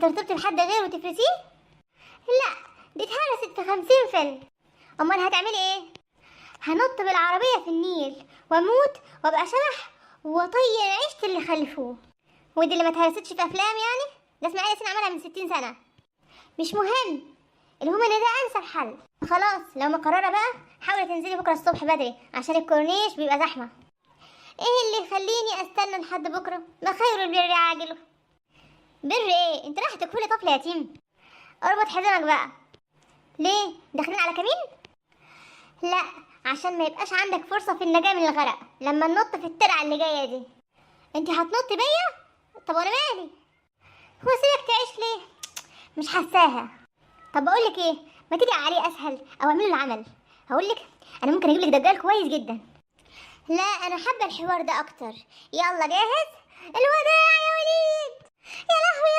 ترتبطي بحد غيره وتفرسيه؟ لا، دي اتهرست في 50 فيلم. امال هتعملي ايه؟ هنط بالعربية في النيل واموت وابقى شبح وطير عيشة اللي خلفوه. ودي اللي ما اتهرستش في افلام يعني؟ ده اسماعيل ياسين عملها من 60 سنة. مش مهم، المهم ان ده انسب حل. خلاص لو مقررة بقى حاولي تنزلي بكرة الصبح بدري عشان الكورنيش بيبقى زحمة. ايه اللي يخليني استنى لحد بكرة؟ ما خير البر عاجله. بر ايه؟ انت رايح تكفلي طفل يتيم؟ اربط حزامك بقى. ليه؟ داخلين على كمين؟ لا، عشان ما يبقاش عندك فرصة في النجاة من الغرق لما ننط في الترعة اللي جاية دي. انت هتنطي بيا؟ طب وانا مالي؟ هو سيبك تعيش ليه؟ مش حساها. طب بقولك ايه، ما تيجي عليه اسهل او اعمله العمل. هقولك انا ممكن اجيب لك دجال كويس جدا. لا، انا حابه الحوار ده اكتر. يلا جاهز؟ الوداع يا وليد. يا لهوي